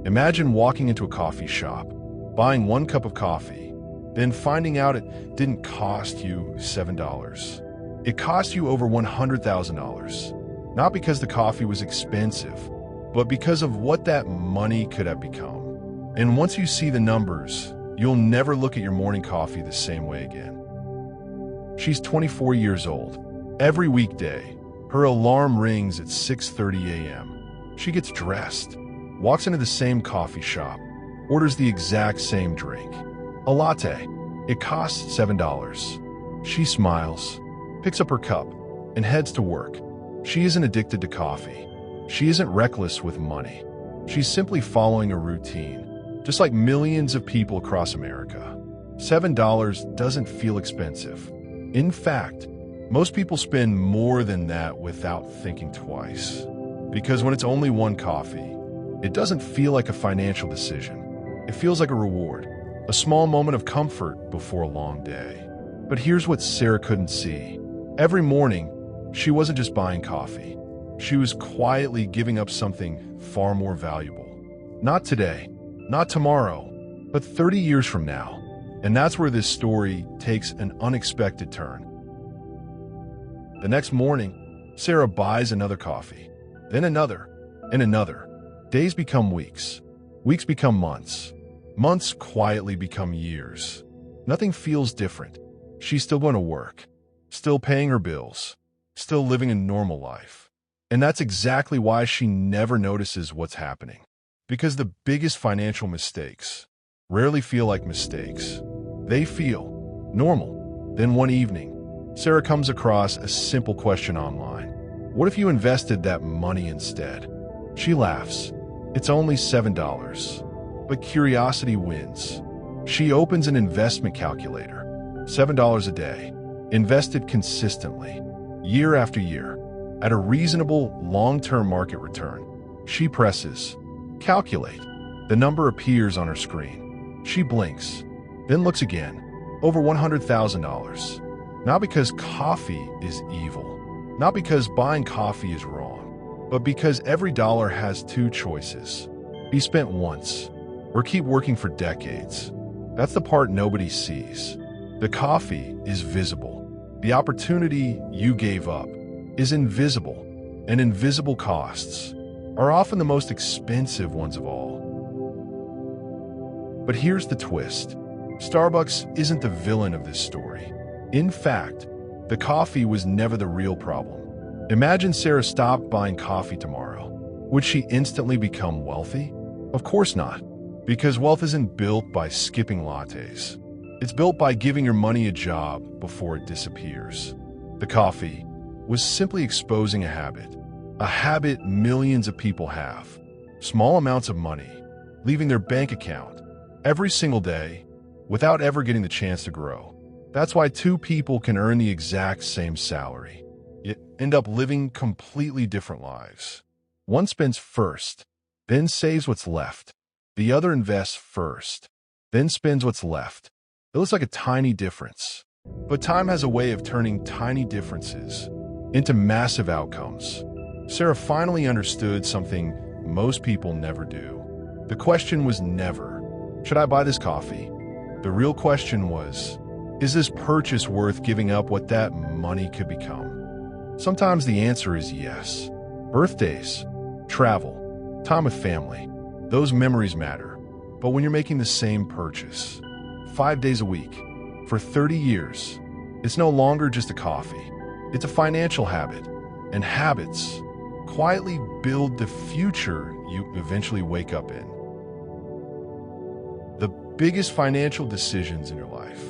Imagine walking into a coffee shop, buying one cup of coffee, then finding out it didn't cost you $7. It cost you over $100,000. Not because the coffee was expensive, but because of what that money could have become. And once you see the numbers, you'll never look at your morning coffee the same way again. She's 24 years old. Every weekday, her alarm rings at 6:30 a.m. She gets dressed, walks into the same coffee shop, orders the exact same drink, a latte. It costs $7. She smiles, picks up her cup, and heads to work. She isn't addicted to coffee. She isn't reckless with money. She's simply following a routine, just like millions of people across America. $7 doesn't feel expensive. In fact, most people spend more than that without thinking twice. Because when it's only one coffee, it doesn't feel like a financial decision. It feels like a reward, a small moment of comfort before a long day. But here's what Sarah couldn't see. Every morning, she wasn't just buying coffee. She was quietly giving up something far more valuable. Not today, not tomorrow, but 30 years from now. And that's where this story takes an unexpected turn. The next morning, Sarah buys another coffee, then another, and another. Days become weeks. Weeks become months. Months quietly become years. Nothing feels different. She's still going to work, still paying her bills, still living a normal life. And that's exactly why she never notices what's happening. Because the biggest financial mistakes rarely feel like mistakes. They feel normal. Then one evening, Sarah comes across a simple question online. What if you invested that money instead? She laughs. It's only $7. But curiosity wins. She opens an investment calculator. $7 a day, invested consistently, year after year, at a reasonable long-term market return. She presses calculate. The number appears on her screen. She blinks, then looks again. Over $100,000. Not because coffee is evil, not because buying coffee is wrong, but because every dollar has two choices. Be spent once, or keep working for decades. That's the part nobody sees. The coffee is visible. The opportunity you gave up is invisible, and invisible costs are often the most expensive ones of all. But here's the twist. Starbucks isn't the villain of this story. In fact, the coffee was never the real problem. Imagine Sarah stopped buying coffee tomorrow. Would she instantly become wealthy? Of course not, because wealth isn't built by skipping lattes. It's built by giving your money a job before it disappears. The coffee was simply exposing a habit millions of people have. Small amounts of money, leaving their bank account every single day without ever getting the chance to grow. That's why two people can earn the exact same salary, yet end up living completely different lives. One spends first, then saves what's left. The other invests first, then spends what's left. It looks like a tiny difference, but time has a way of turning tiny differences into massive outcomes. Sarah finally understood something most people never do. The question was never, should I buy this coffee? The real question was, is this purchase worth giving up what that money could become? Sometimes the answer is yes. Birthdays, travel, time with family, those memories matter. But when you're making the same purchase, 5 days a week, for 30 years, it's no longer just a coffee. It's a financial habit. And habits quietly build the future you eventually wake up in. The biggest financial decisions in your life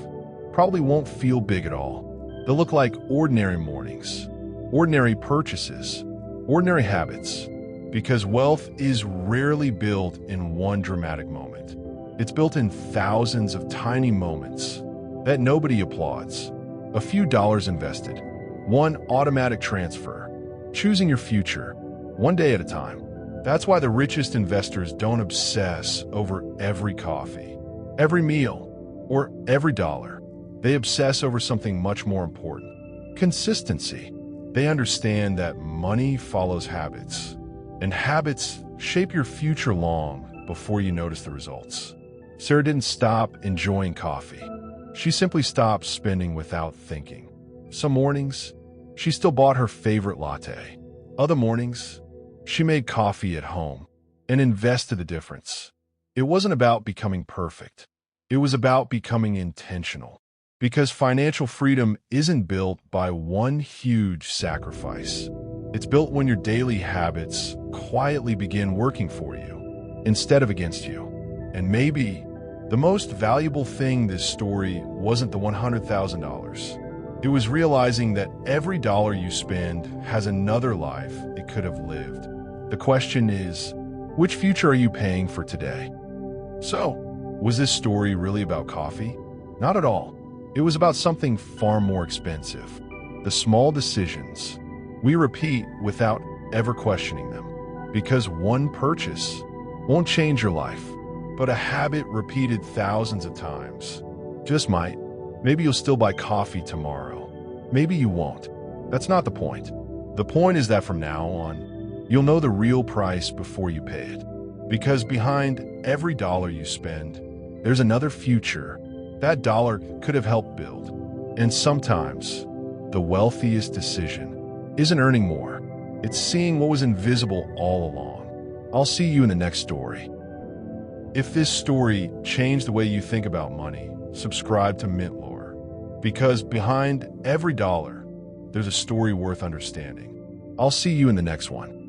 probably won't feel big at all. They'll look like ordinary mornings, ordinary purchases, ordinary habits, because wealth is rarely built in one dramatic moment. It's built in thousands of tiny moments that nobody applauds. A few dollars invested, one automatic transfer, choosing your future, one day at a time. That's why the richest investors don't obsess over every coffee, every meal, or every dollar. They obsess over something much more important: consistency. They understand that money follows habits, and habits shape your future long before you notice the results. Sarah didn't stop enjoying coffee. She simply stopped spending without thinking. Some mornings, she still bought her favorite latte. Other mornings, she made coffee at home and invested the difference. It wasn't about becoming perfect. It was about becoming intentional. Because financial freedom isn't built by one huge sacrifice. It's built when your daily habits quietly begin working for you instead of against you. And maybe the most valuable thing this story wasn't the $100,000. It was realizing that every dollar you spend has another life it could have lived. The question is, which future are you paying for today? So, was this story really about coffee? Not at all. It was about something far more expensive. The small decisions we repeat without ever questioning them. Because one purchase won't change your life, but a habit repeated thousands of times just might. Maybe you'll still buy coffee tomorrow. Maybe you won't. That's not the point. The point is that from now on, you'll know the real price before you pay it. Because behind every dollar you spend, there's another future that dollar could have helped build. And sometimes, the wealthiest decision isn't earning more. It's seeing what was invisible all along. I'll see you in the next story. If this story changed the way you think about money, subscribe to MintLore. Because behind every dollar, there's a story worth understanding. I'll see you in the next one.